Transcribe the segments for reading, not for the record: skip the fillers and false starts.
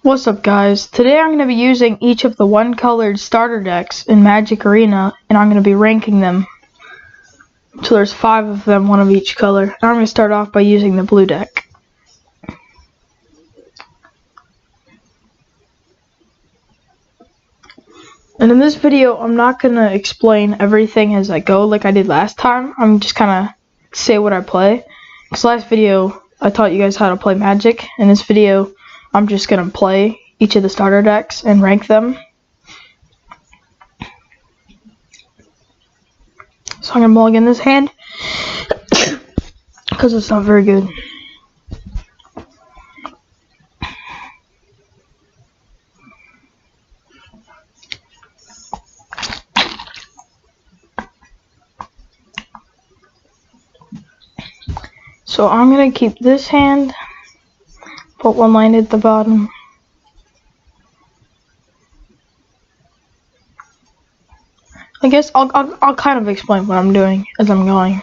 What's up, guys? Today I'm going to be using each of the one-colored starter decks in Magic Arena, and I'm going to be ranking them. So there's 5 of them, one of each color. And I'm going to start off by using the blue deck. And in this video, I'm not going to explain everything as I go like I did last time. I'm just kind of say what I play. Because last video, I taught you guys how to play Magic. In this video, I'm just going to play each of the starter decks and rank them. So I'm going to mulligan this hand because it's not very good. So I'm going to keep this hand, put one line at the bottom. I guess I'll kind of explain what I'm doing as I'm going.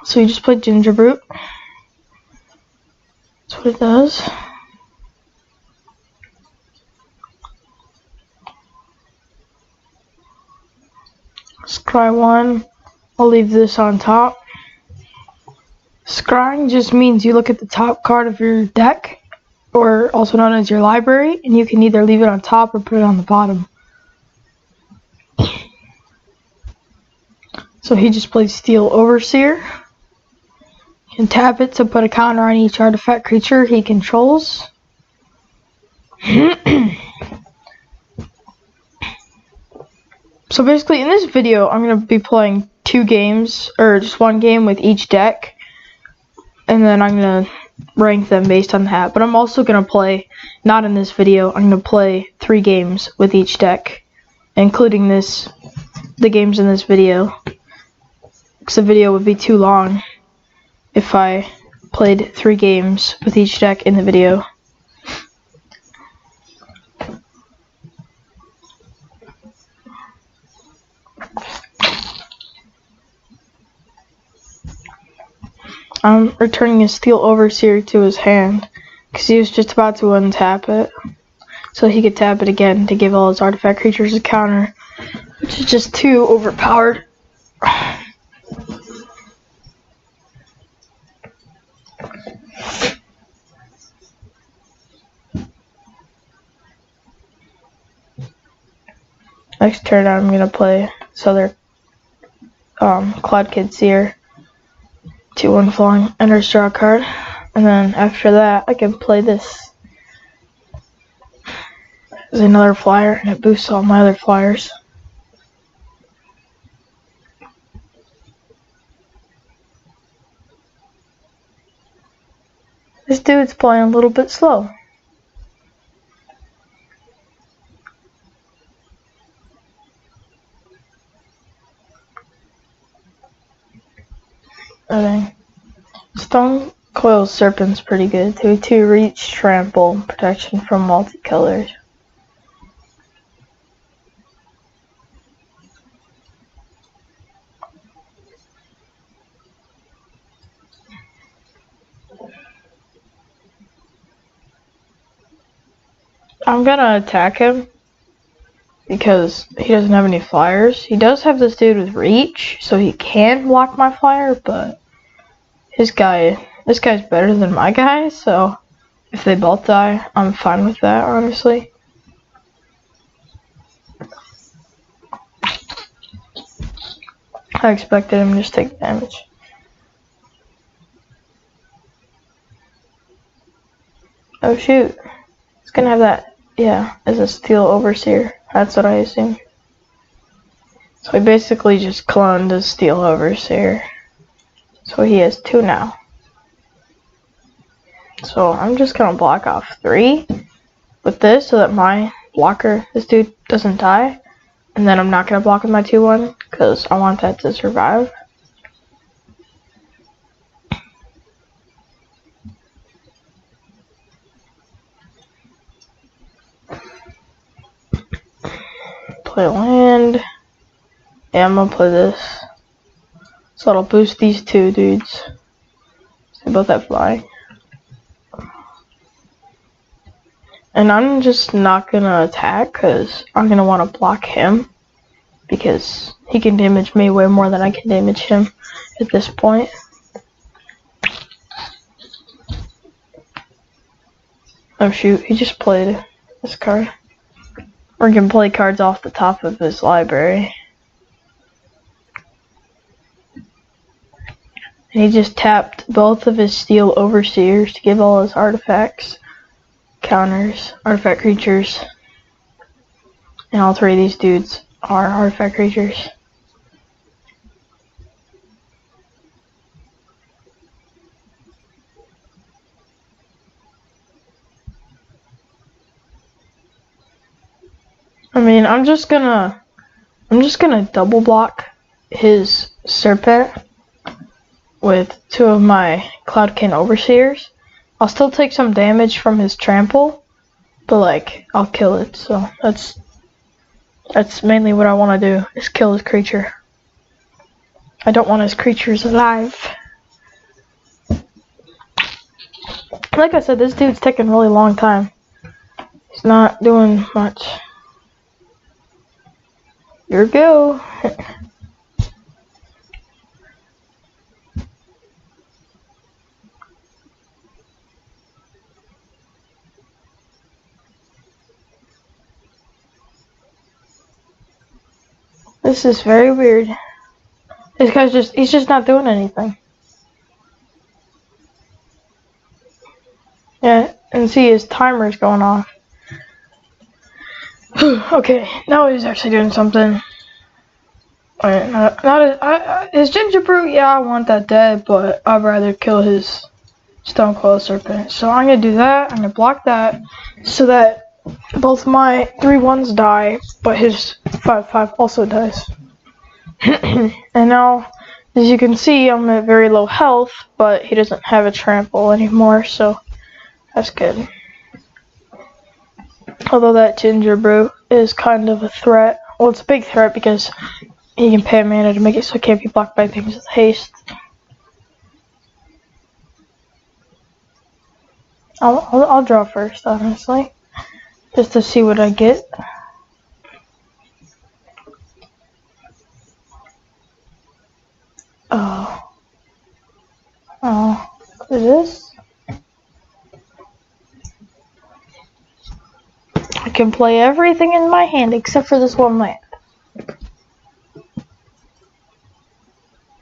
So you just put Ginger Brute. That's what it does. Scry 1. I'll leave this on top. Scrying just means you look at the top card of your deck, or also known as your library, and you can either leave it on top or put it on the bottom. So he just plays Steel Overseer. You can tap it to put a counter on each artifact creature he controls. So basically in this video I'm going to be playing 2 games, or just 1 game with each deck. And then I'm going to rank them based on that. But I'm also going to play, not in this video, I'm going to play 3 games with each deck. Including the games in this video. Because the video would be too long if I played 3 games with each deck in the video. I'm returning his Steel Overseer to his hand because he was just about to untap it. So he could tap it again to give all his artifact creatures a counter, which is just too overpowered. Next turn I'm going to play this other Cloudkid Seer. 2/1 flying, enter draw a card. And then after that I can play this. There's another flyer and it boosts all my other flyers. This dude's playing a little bit slow. Okay. Stone Coil Serpent's pretty good. 2/2 reach, trample, protection from multicolors. I'm gonna attack him because he doesn't have any flyers. He does have this dude with reach, so he can block my flyer, but this guy's better than my guy, so if they both die, I'm fine with that, honestly. I expected him to just take damage. Oh shoot. He's gonna have that, yeah, as a Steel Overseer. That's what I assume. So he basically just cloned his Steel Overseer. So he has 2 now. So I'm just gonna block off 3 with this so that my blocker, this dude, doesn't die. And then I'm not gonna block with my 2/1 because I want that to survive. Play land. Yeah, I'm gonna play this. So it'll boost these 2 dudes. They both have flying. And I'm just not gonna attack because I'm gonna want to block him because he can damage me way more than I can damage him at this point. Oh shoot, he just played this card. Or can play cards off the top of his library. And he just tapped both of his Steel Overseers to give all his artifacts, counters, artifact creatures. And all three of these dudes are artifact creatures. I mean, I'm just gonna double block his Serpent with two of my Cloudkin Overseers. I'll still take some damage from his Trample, but like, I'll kill it, so that's mainly what I want to do, is kill his creature. I don't want his creatures alive. Like I said, this dude's taking a really long time. He's not doing much. Here we go. This is very weird. This guy's he's just not doing anything. Yeah, and see his timer's going off. Okay, now he's actually doing something. His Gingerbrute, yeah, I want that dead, but I'd rather kill his Stonecoil Serpent. So I'm gonna do that, I'm gonna block that, so that both my 3/1s die, but his 5/5 also dies. And now, as you can see, I'm at very low health, but he doesn't have a trample anymore, so that's good. Although that Gingerbrute is kind of a threat. Well, it's a big threat because he can pay mana to make it so it can't be blocked by things with haste. I'll draw first, honestly, just to see what I get. Oh, what is this? I can play everything in my hand except for this one land.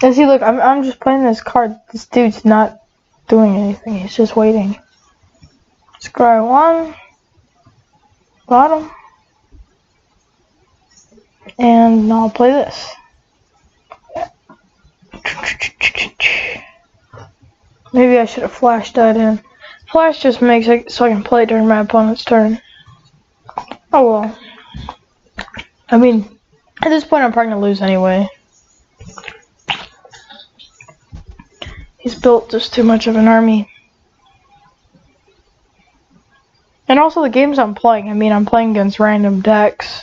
And see, look, I'm just playing this card. This dude's not doing anything. He's just waiting. Scry 1, bottom, and I'll play this. Maybe I should have flashed that in. Flash just makes it so I can play it during my opponent's turn. Oh well. I mean, at this point I'm probably gonna lose anyway. He's built just too much of an army. And also the games I'm playing, I mean, I'm playing against random decks,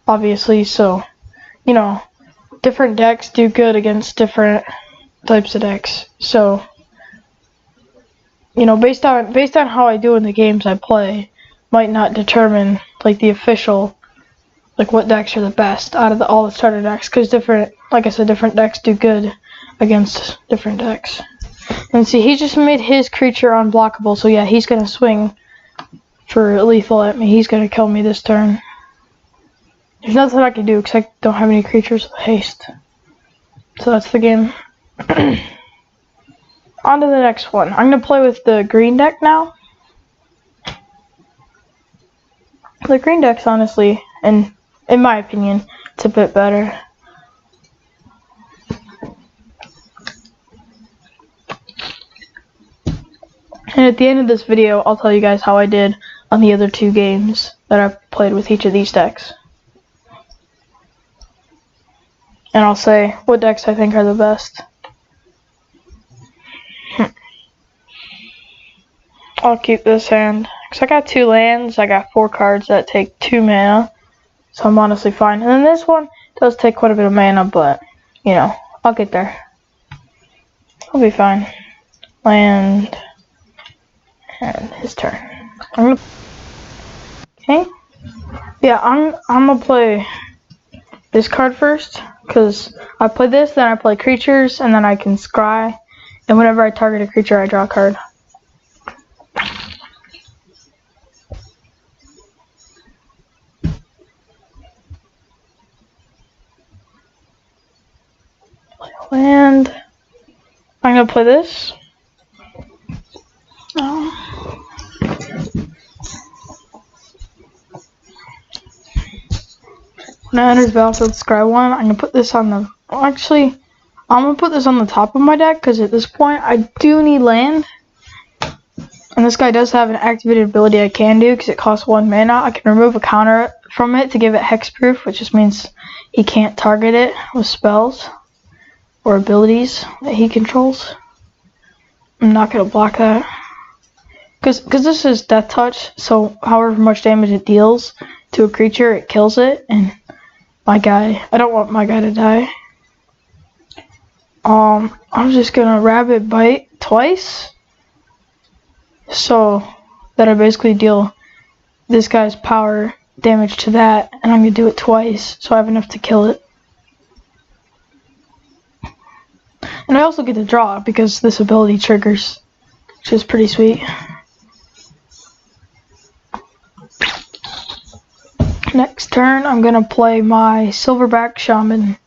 obviously, so, you know, different decks do good against different types of decks. So, you know, based on how I do in the games I play, might not determine, like, the official, like, what decks are the best out of all the starter decks, because different, like I said, different decks do good against different decks. And see, he just made his creature unblockable, so yeah, he's gonna swing for lethal at me. He's gonna kill me this turn. There's nothing I can do because I don't have any creatures with haste. So that's the game. On to the next one. I'm gonna play with the green deck now. The green deck's honestly, and in my opinion, it's a bit better. And at the end of this video, I'll tell you guys how I did on the other two games that I've played with each of these decks. And I'll say what decks I think are the best. I'll keep this hand. Because I got 2 lands, I got 4 cards that take 2 mana. So I'm honestly fine. And then this one does take quite a bit of mana, but, you know, I'll get there. I'll be fine. Land. And his turn. Okay. Yeah, I'm gonna play this card first, because I play this, then I play creatures, and then I can scry. And whenever I target a creature, I draw a card. Land. I'm gonna play this. Oh. When it enters the battlefield, scry 1. I'm gonna put this on the. Well, actually, I'm gonna put this on the top of my deck because at this point I do need land. And this guy does have an activated ability I can do because it costs 1 mana. I can remove a counter from it to give it hexproof, which just means he can't target it with spells or abilities that he controls. I'm not gonna block that. Because this is Death Touch, so however much damage it deals to a creature, it kills it, and my guy, I don't want my guy to die. I'm just gonna Rabid Bite twice, so that I basically deal this guy's power damage to that, and I'm gonna do it twice, so I have enough to kill it. And I also get to draw, because this ability triggers, which is pretty sweet. Next turn, I'm gonna play my Silverback Shaman.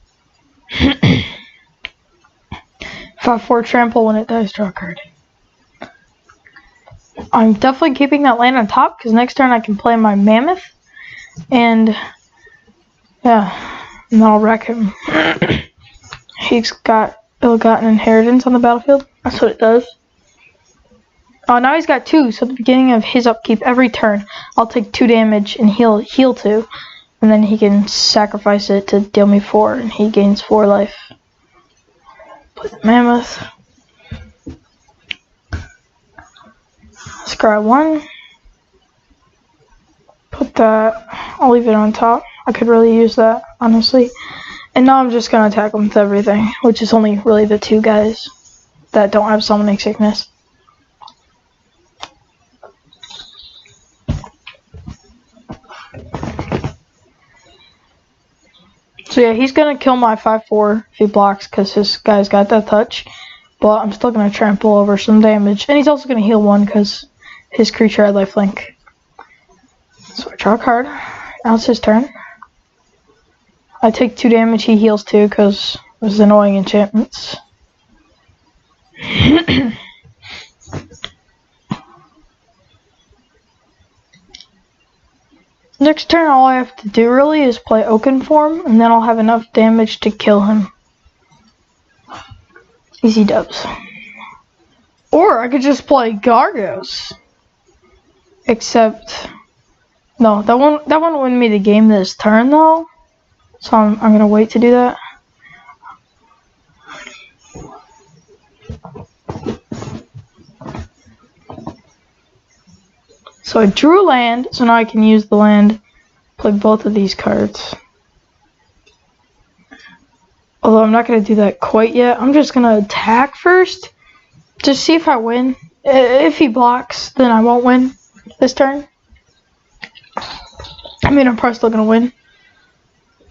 5/4 trample. When it dies, draw a card. I'm definitely keeping that land on top, because next turn I can play my Mammoth. And, yeah, and then I'll wreck him. He's got ill-gotten inheritance on the battlefield. That's what it does. Oh, now he's got 2, so at the beginning of his upkeep, every turn, I'll take 2 damage and heal 2, and then he can sacrifice it to deal me 4, and he gains 4 life. Play the Mammoth. Scry 1. Put that, I'll leave it on top. I could really use that, honestly. And now I'm just gonna attack him with everything, which is only really the 2 guys that don't have Summoning Sickness. So yeah, he's gonna kill my 5/4 if he blocks, because his guy's got that touch. But I'm still gonna trample over some damage, and he's also gonna heal 1 because his creature had lifelink. So I draw a card. Now it's his turn. I take 2 damage. He heals 2 because it was annoying enchantments. Next turn, all I have to do really is play Oakenform, and then I'll have enough damage to kill him. Easy dubs. Or I could just play Gargos. Except, no, that won't win me the game this turn though. So I'm gonna wait to do that. So I drew a land, so now I can use the land, play both of these cards. Although I'm not going to do that quite yet. I'm just going to attack first, just see if I win. If he blocks, then I won't win this turn. I mean, I'm probably still going to win.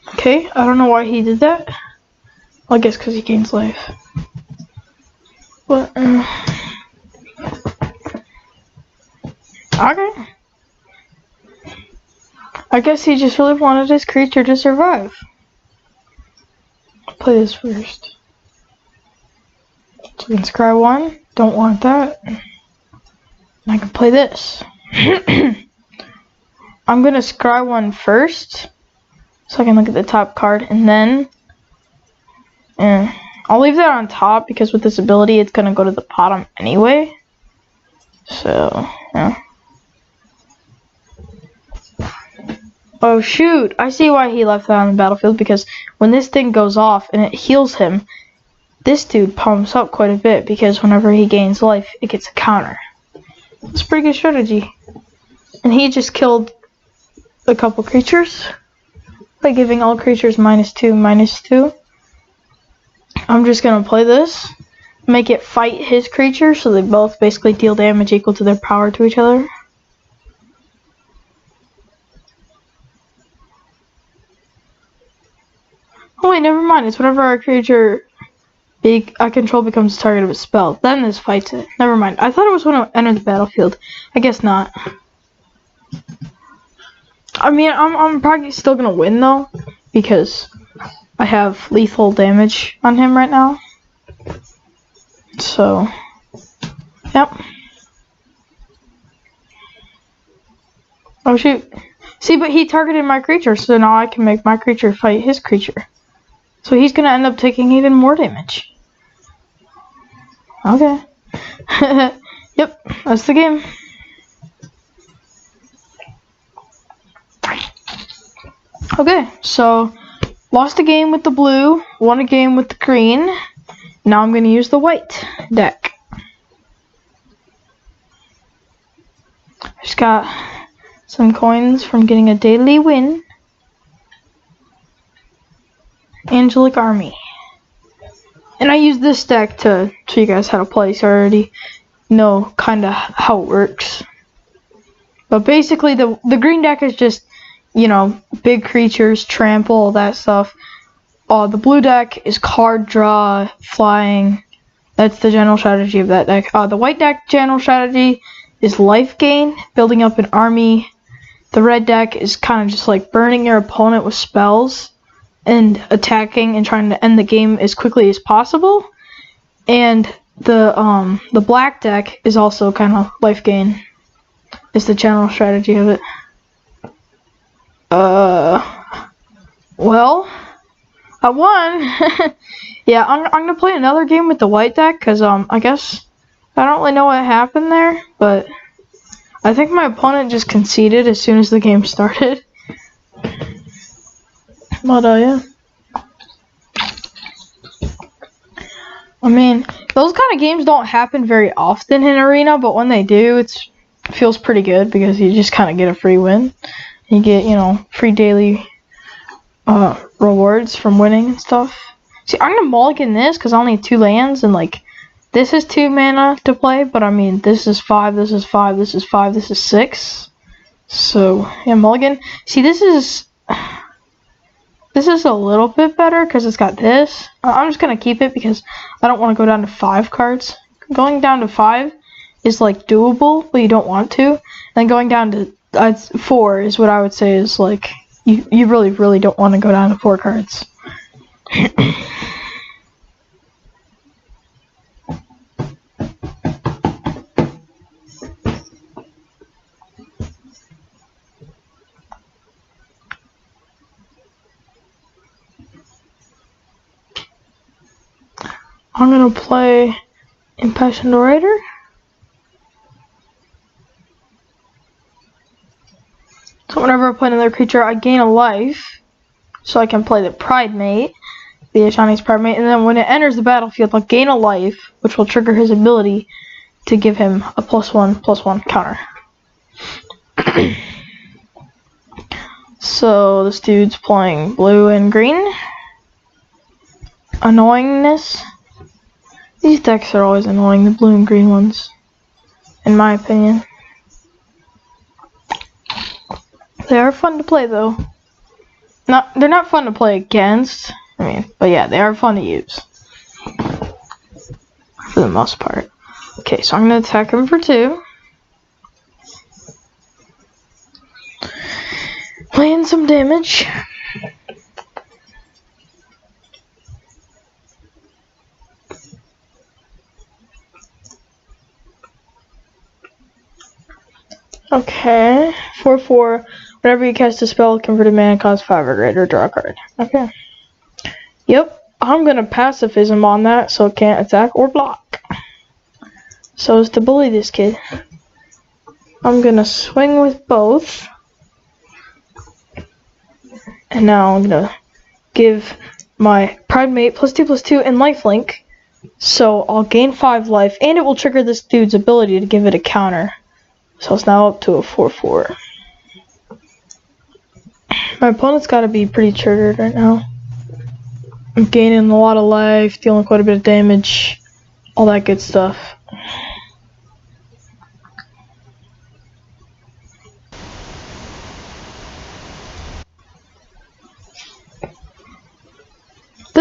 Okay, I don't know why he did that. Well, I guess because he gains life. But, okay. I guess he just really wanted his creature to survive. I'll play this first. So we can scry 1. Don't want that. And I can play this. I'm going to scry 1 first, so I can look at the top card, and then I'll leave that on top because with this ability it's going to go to the bottom anyway. So, yeah. Oh shoot, I see why he left that on the battlefield, because when this thing goes off and it heals him, this dude pumps up quite a bit because whenever he gains life, it gets a counter. It's a pretty good strategy. And he just killed a couple creatures by giving all creatures -2/-2. I'm just gonna play this, make it fight his creature, so they both basically deal damage equal to their power to each other. wait, never mind. It's whenever our creature I control becomes the target of a spell. Then this fights it. Never mind. I thought it was when it entered the battlefield. I guess not. I mean, I'm probably still gonna win though, because I have lethal damage on him right now. So, yep. Oh shoot. See, but he targeted my creature, so now I can make my creature fight his creature. So he's gonna end up taking even more damage. Okay. Yep, that's the game. Okay, so lost a game with the blue, won a game with the green. Now I'm gonna use the white deck. Just got some coins from getting a daily win. Angelic Army. And I use this deck to show you guys how to play, so I already know kind of how it works. But basically, the green deck is just, you know, big creatures, trample, all that stuff. The blue deck is card draw, flying. That's the general strategy of that deck. The white deck general strategy is life gain, building up an army. The red deck is kind of just like burning your opponent with spells and attacking and trying to end the game as quickly as possible. And the black deck is also kind of life gain. Is the general strategy of it. Well, I won. Yeah, I'm gonna play another game with the white deck because I guess I don't really know what happened there, but I think my opponent just conceded as soon as the game started. But yeah. I mean, those kind of games don't happen very often in Arena, but when they do, it feels pretty good because you just kind of get a free win. You get, you know, free daily rewards from winning and stuff. See, I'm gonna mulligan this because I only have 2 lands, and like, this is 2 mana to play, but I mean, this is 5, this is 5, this is 5, this is 6. So, yeah, mulligan. See, this is a little bit better because it's got this. I'm just gonna keep it because I don't want to go down to 5 cards. Going down to 5 is like doable, but you don't want to. And going down to 4 is what I would say is like you really don't want to go down to 4 cards. I'm gonna play Impassioned Orator. So whenever I play another creature, I gain a life, so I can play the Pridemate, the Ashani's Pridemate, and then when it enters the battlefield, I'll gain a life, which will trigger his ability to give him a +1/+1 counter. So this dude's playing blue and green. Annoyingness. These decks are always annoying, the blue and green ones, in my opinion. They are fun to play though. They're not fun to play against. I mean, but yeah, they are fun to use. For the most part. Okay, so I'm gonna attack him for 2. Playing some damage. Okay, 4/4. Whenever you cast a spell, converted mana cost 5 or greater, draw a card. Okay. Yep, I'm gonna pacifism on that, so it can't attack or block. So as to bully this kid, I'm gonna swing with both. And now I'm gonna give my Pridemate +2/+2 and lifelink. So I'll gain 5 life, and it will trigger this dude's ability to give it a counter. So it's now up to a 4/4. My opponent's gotta be pretty triggered right now. I'm gaining a lot of life, dealing quite a bit of damage, all that good stuff.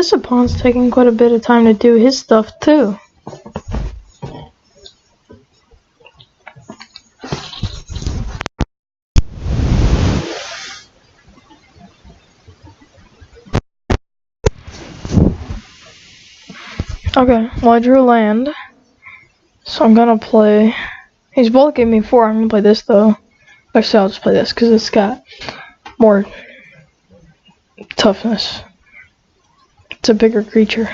this opponent's taking quite a bit of time to do his stuff too. Okay, well I drew land, so I'm gonna play. He's both gave me 4. I'm gonna play this though. Actually, I'll just play this because it's got more toughness. It's a bigger creature.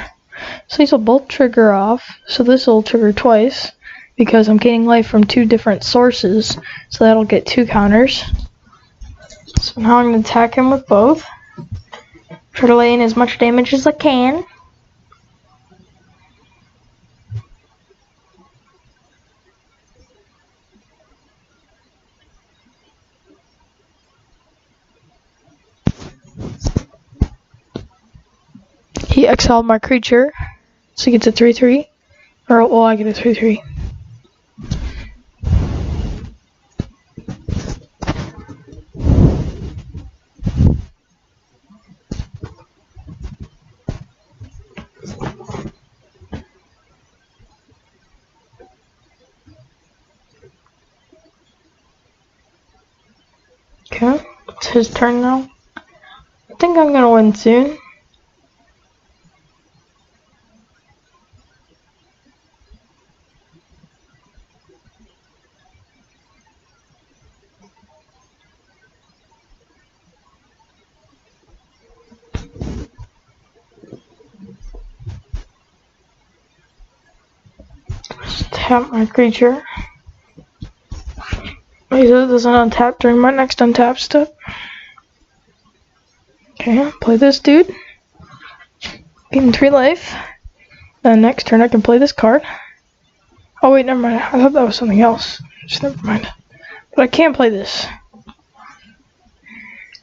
So these will both trigger off. So this will trigger twice because I'm gaining life from 2 different sources. So that'll get 2 counters. So now I'm gonna attack him with both. Try to lay in as much damage as I can. He exiled my creature, so he gets a 3/3. Or, well, I get a 3/3. Okay, it's his turn now. I think I'm gonna win soon. Just tap my creature. He says it doesn't untap during my next untap step. Okay, play this dude. Give him 3 life. Then next turn I can play this card. Oh wait, never mind. I thought that was something else. Just never mind. But I can play this.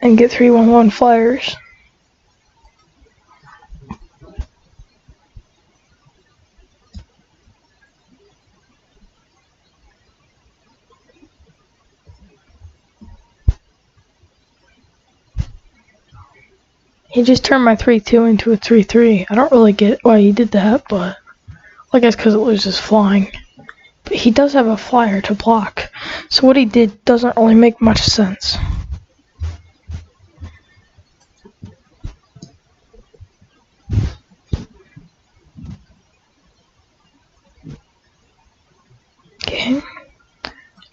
And get 3/1/1 flyers. He just turned my 3/2 into a 3/3. I don't really get why he did that, but I guess because it loses flying. But he does have a flyer to block, so what he did doesn't really make much sense. Okay,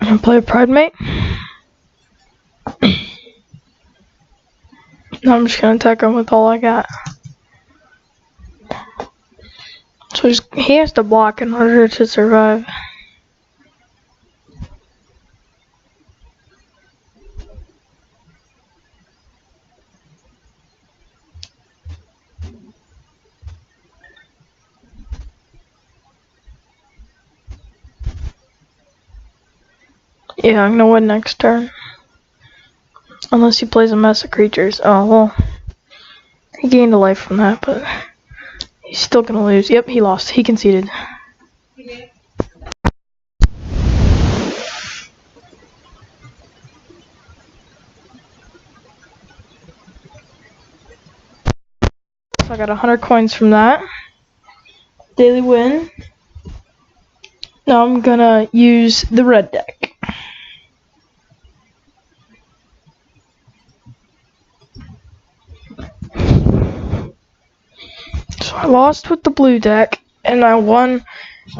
I'm gonna play a Pridemate. Now I'm just gonna attack him with all I got. So he has to block in order to survive. Yeah, I'm gonna win next turn. Unless he plays a mess of creatures. Oh, well. He gained a life from that, but he's still gonna lose. Yep, he lost. He conceded. So I got 100 coins from that. Daily win. Now I'm gonna use the red deck. So I lost with the blue deck, and I won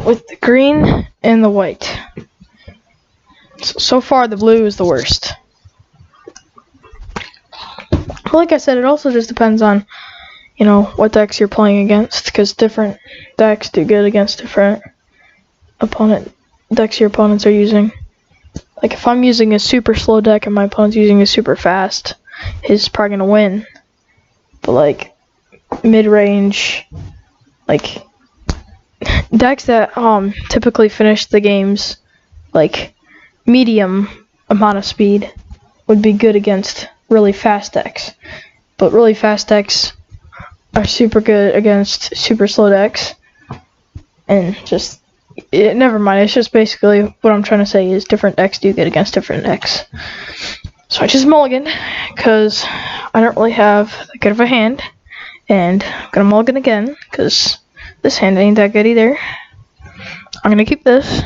with the green and the white. So far, the blue is the worst. But like I said, it also just depends on, you know, what decks you're playing against, because different decks do good against different decks your opponents are using. Like if I'm using a super slow deck and my opponent's using a super fast, he's probably gonna win. But like mid-range, like decks that typically finish the games like medium amount of speed would be good against really fast decks. But really fast decks are super good against super slow decks. And just never mind, it's just basically what I'm trying to say is different decks do good against different decks. So I just mulligan because I don't really have that good of a hand. And I'm gonna mulligan again, because this hand ain't that good either. I'm gonna keep this.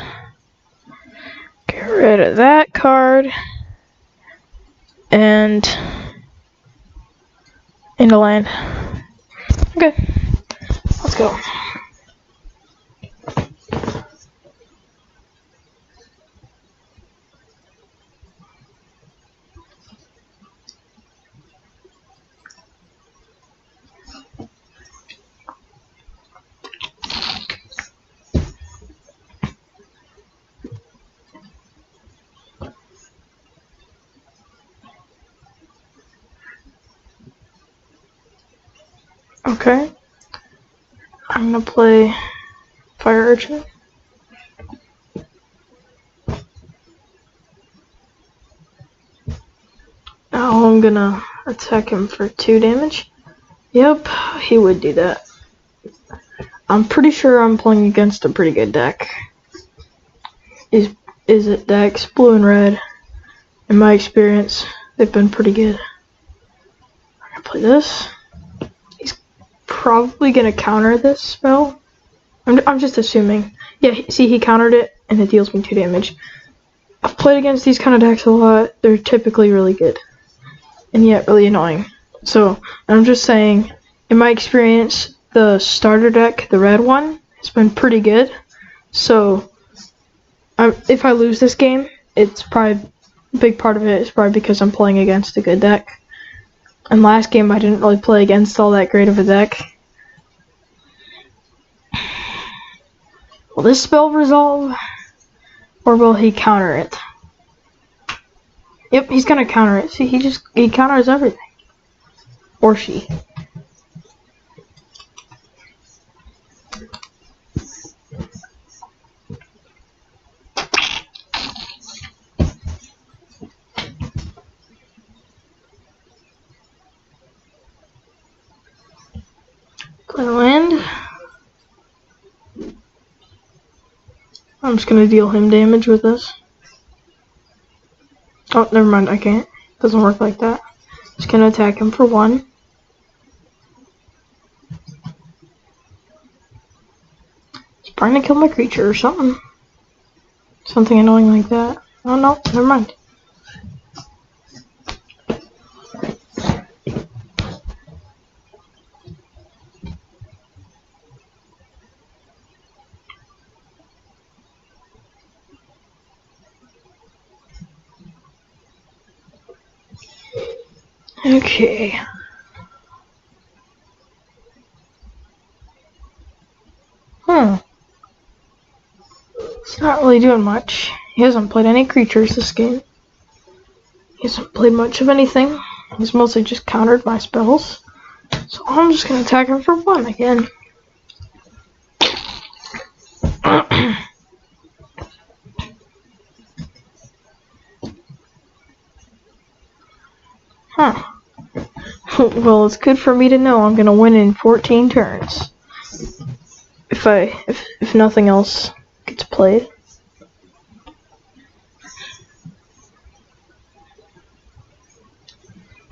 Get rid of that card. And into land. Okay, let's go. Okay, I'm gonna play Fire Urchin. Now I'm gonna attack him for 2 damage. Yep, he would do that. I'm pretty sure I'm playing against a pretty good deck. Is it decks blue and red? In my experience, they've been pretty good. I'm gonna play this. He's probably gonna counter this spell. I'm just assuming. Yeah, see, he countered it, and it deals me 2 damage. I've played against these kind of decks a lot. They're typically really good, and yet really annoying. So, I'm just saying, in my experience, the starter deck, the red one, has been pretty good. So, if I lose this game, it's probably a big part of it is probably because I'm playing against a good deck. And last game, I didn't really play against all that great of a deck. Will this spell resolve? Or will he counter it? Yep, he's gonna counter it. See, he counters everything. Or she. Play land. I'm just gonna deal him damage with this. Oh, never mind, I can't. Doesn't work like that. Just gonna attack him for 1. He's probably gonna kill my creature or something. Something annoying like that. Oh no, never mind. Okay. He's not really doing much. He hasn't played any creatures this game. He hasn't played much of anything. He's mostly just countered my spells. So I'm just gonna attack him for 1 again. Huh. Well, it's good for me to know I'm gonna win in 14 turns. If nothing else gets played.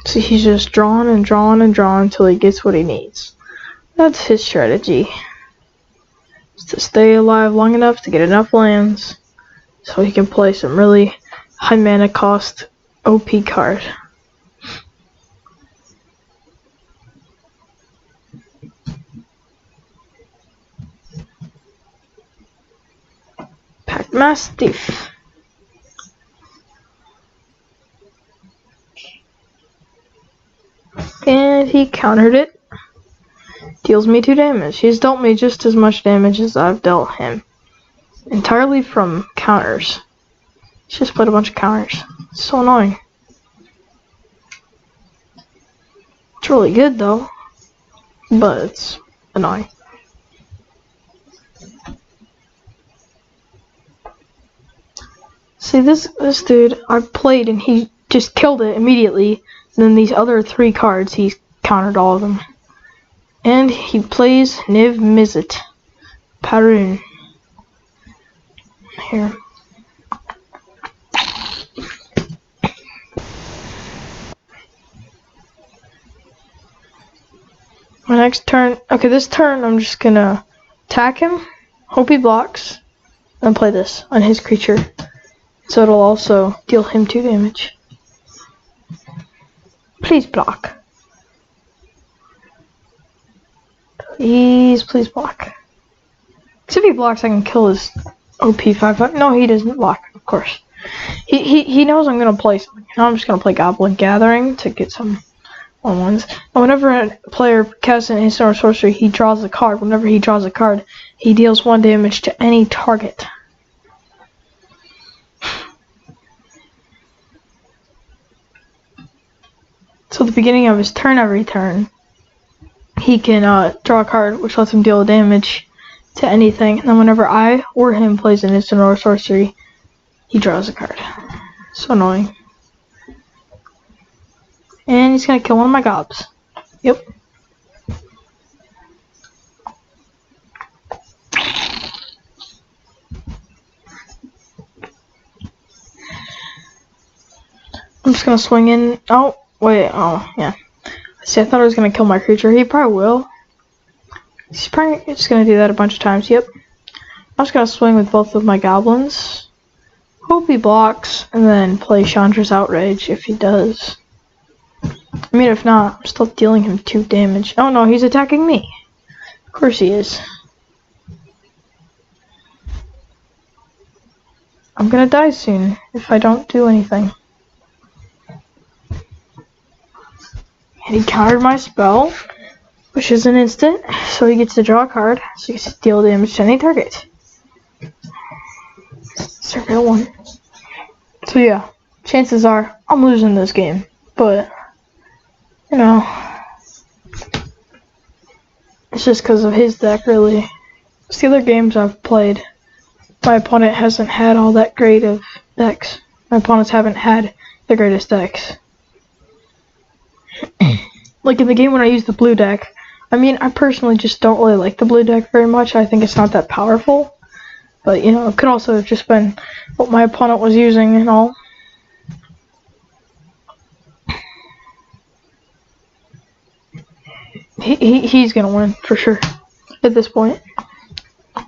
See, he's just drawing and drawing and drawing until he gets what he needs. That's his strategy. Is to stay alive long enough to get enough lands so he can play some really high mana cost OP card. Pack Mastiff. And he countered it. Deals me 2 damage. He's dealt me just as much damage as I've dealt him. Entirely from counters. He's just played a bunch of counters. It's so annoying. It's really good though. But it's annoying. See, this dude I played and he just killed it immediately. And then these other 3 cards, he's countered all of them. And he plays Niv Mizzet. Parun. Here. My next turn. Okay, this turn I'm just gonna attack him, hope he blocks, and play this on his creature. So it'll also deal him 2 damage. Please block. Please block. Because if he blocks, I can kill his OP 5. No, he doesn't block, of course. He knows I'm gonna play something. Now I'm just gonna play Goblin Gathering to get some ones. And whenever a player casts an instant or sorcery, he draws a card. Whenever he draws a card, he deals 1 damage to any target. So at the beginning of his turn, every turn, he can draw a card, which lets him deal damage to anything. And then whenever I or him plays an instant or sorcery, he draws a card. So annoying. And he's gonna kill one of my gobs. Yep. I'm just gonna swing in. Oh, wait. Oh, yeah. See, I thought I was gonna kill my creature. He probably will. He's probably just gonna do that a bunch of times. Yep. I'm just gonna swing with both of my goblins. Hope he blocks, and then play Chandra's Outrage if he does. I mean, if not, I'm still dealing him 2 damage. Oh no, he's attacking me. Of course he is. I'm gonna die soon if I don't do anything. And he countered my spell, which is an instant, so he gets to draw a card, so he gets to deal damage to any target. Circle 1. So yeah, chances are I'm losing this game, but you know, it's just because of his deck, really. It's the other games I've played, my opponent hasn't had all that great of decks. My opponents haven't had the greatest decks. Like in the game when I used the blue deck, I mean, I personally just don't really like the blue deck very much. I think it's not that powerful. But, you know, it could also have just been what my opponent was using and all. He's gonna win, for sure, at this point. I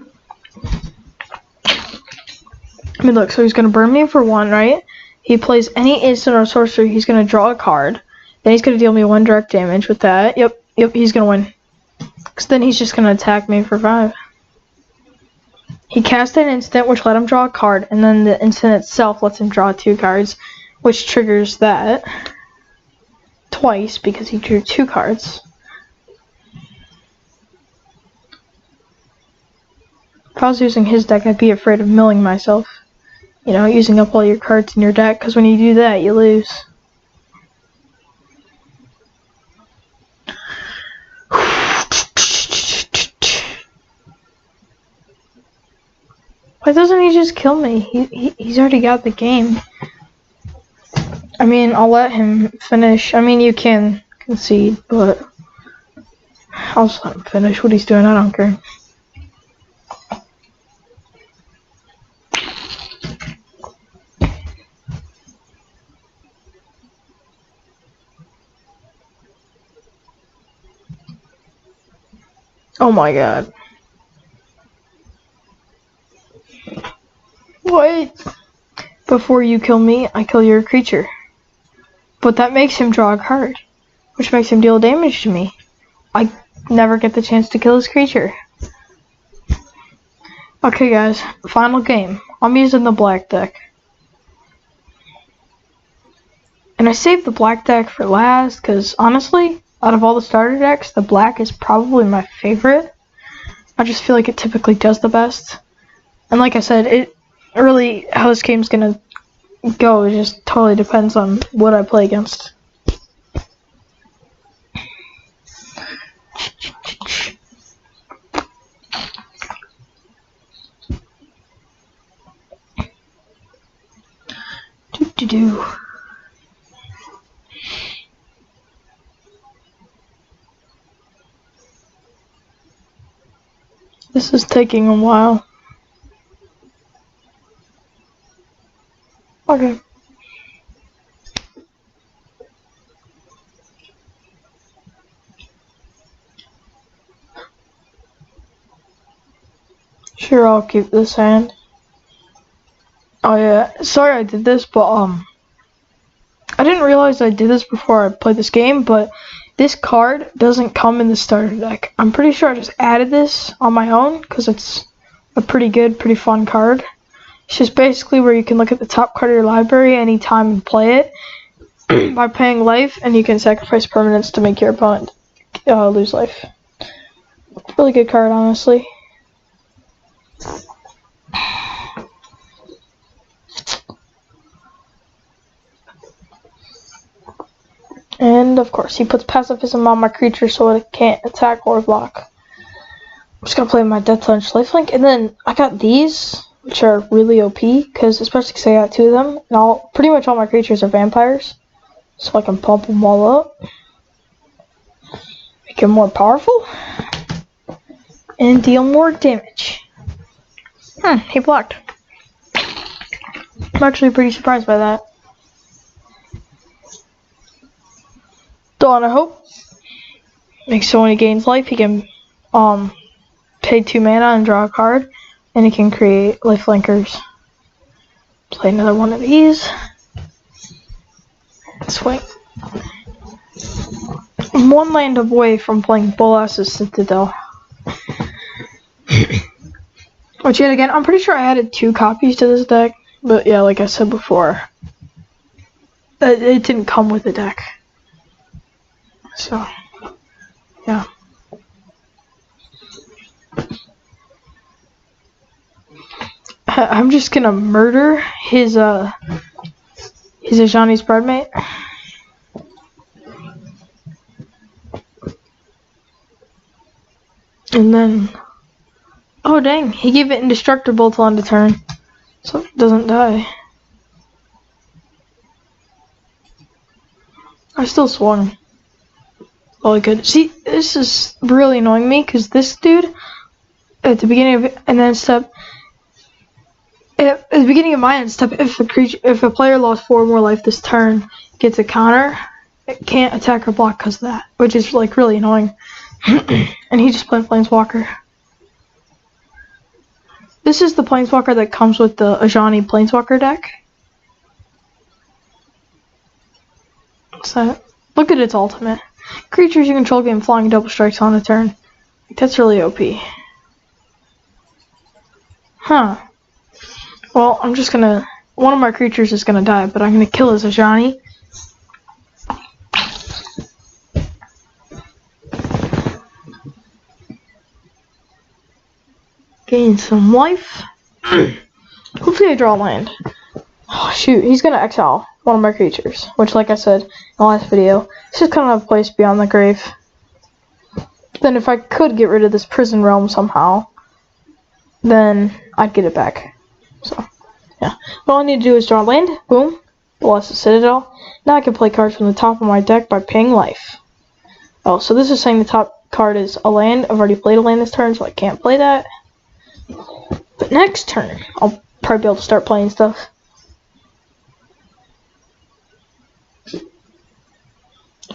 mean, look, so he's gonna burn me for 1, right? He plays any instant or sorcery, he's gonna draw a card. Then he's gonna deal me 1 direct damage with that. Yep, he's gonna win. Because then he's just gonna attack me for 5. He cast an instant, which let him draw a card, and then the instant itself lets him draw 2 cards, which triggers that twice because he drew 2 cards. If I was using his deck, I'd be afraid of milling myself. You know, using up all your cards in your deck, because when you do that, you lose. Why doesn't he just kill me? He's already got the game. I mean, I'll let him finish. I mean, you can concede, but I'll just let him finish what he's doing. I don't care. Oh my god. Wait. Before you kill me, I kill your creature. But that makes him draw a card, which makes him deal damage to me. I never get the chance to kill his creature. Okay guys, final game. I'm using the black deck. And I saved the black deck for last because honestly, out of all the starter decks, the black is probably my favorite. I just feel like it typically does the best. And like I said, it really, how this game's gonna go, it just totally depends on what I play against. Do. This is taking a while. Okay. Sure, I'll keep this hand. Oh yeah, sorry I did this, but I didn't realize I did this before I played this game, but this card doesn't come in the starter deck. I'm pretty sure I just added this on my own because it's a pretty good, pretty fun card. It's just basically where you can look at the top card of your library anytime and play it by paying life, and you can sacrifice permanents to make your opponent lose life. Really good card, honestly. And of course, he puts pacifism on my creature so it can't attack or block. I'm just gonna play my Death Lunge Lifelink, and then I got these, which are really OP, especially because I got 2 of them, and pretty much all my creatures are vampires, so I can pump them all up, make them more powerful, and deal more damage. He blocked. I'm actually pretty surprised by that. Dawn of Hope makes so when he gains life, he can pay 2 mana and draw a card, and he can create lifelinkers. Play another one of these. Swing. I'm 1 land away from playing Bolas's Citadel. Which yet again, I'm pretty sure I added 2 copies to this deck, but yeah, like I said before, it didn't come with the deck. So, yeah. I'm just gonna murder his Ajani's Bridemate. And then, oh dang, he gave it indestructible till end of turn, so it doesn't die. I still swung. Really good. See, this is really annoying me because this dude at the beginning of an end step, at the beginning of my end step, if a player lost 4 more life this turn, gets a counter, it can't attack or block because of that, which is like really annoying. And he just played Planeswalker. This is the Planeswalker that comes with the Ajani Planeswalker deck. So look at its ultimate. Creatures you control gain flying double strikes on a turn. That's really OP. Huh. Well, I'm just gonna... One of my creatures is gonna die, but I'm gonna kill his Ajani. Gain some life. Hopefully I draw land. Oh shoot, he's gonna exile one of my creatures, which like I said in the last video, this is kind of a place beyond the grave. Then if I could get rid of this prison realm somehow, then I'd get it back. So, yeah. All I need to do is draw land, boom, Bolas's Citadel. Now I can play cards from the top of my deck by paying life. Oh, so this is saying the top card is a land. I've already played a land this turn, so I can't play that. But next turn, I'll probably be able to start playing stuff.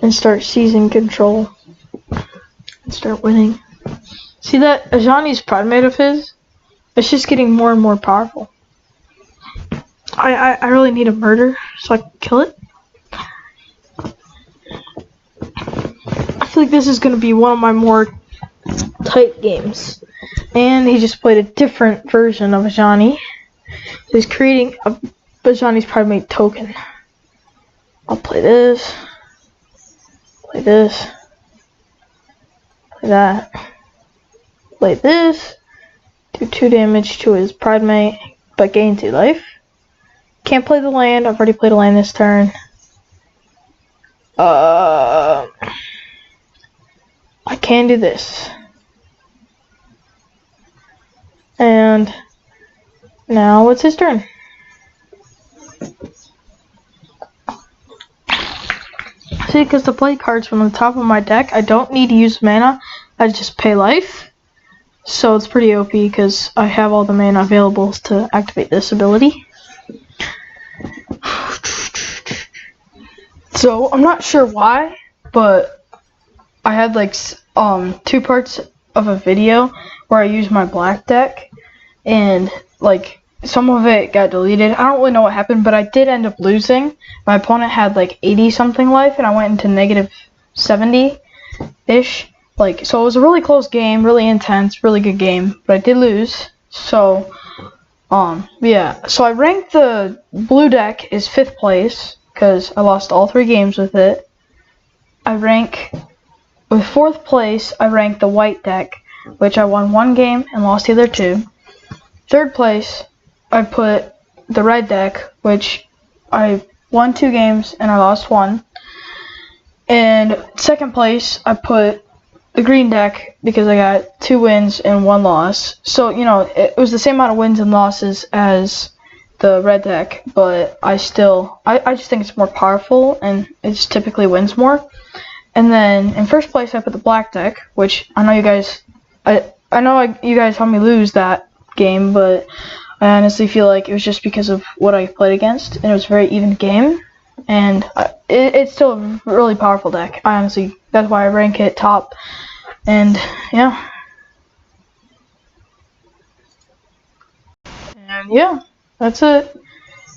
And start seizing control. And start winning. See that Ajani's Pridemate of his? It's just getting more and more powerful. I really need a murder so I can kill it. I feel like this is going to be one of my more tight games. And he just played a different version of Ajani. He's creating a Ajani's Pridemate token. I'll play this. Play this. Play that. Play this. Do 2 damage to his Pridemate, but gain 2 life. Can't play the land. I've already played a land this turn. I can do this. And now it's his turn. See, because to play cards from the top of my deck, I don't need to use mana. I just pay life. So it's pretty OP because I have all the mana available to activate this ability. So I'm not sure why, but I had like 2 parts of a video where I used my black deck, and like some of it got deleted. I don't really know what happened, but I did end up losing. My opponent had like 80 something life, and I went into negative 70-ish. Like, so it was a really close game, really intense, really good game, but I did lose. So, yeah. So I ranked the blue deck as 5th place because I lost all 3 games with it. I rank with 4th place. I ranked the white deck, which I won 1 game and lost the other 2. 3rd place, I put the red deck, which I won 2 games and I lost 1. And 2nd place, I put the green deck because I got 2 wins and 1 loss. So, you know, it was the same amount of wins and losses as the red deck, but I just think it's more powerful and it just typically wins more. And then in 1st place, I put the black deck, which I know you guys, I know you guys helped me lose that game, but I honestly feel like it was just because of what I played against, and it was a very even game, and it's still a really powerful deck. That's why I rank it top, and yeah. And yeah, that's it.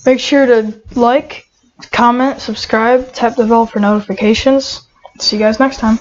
Make sure to like, comment, subscribe, tap the bell for notifications. See you guys next time.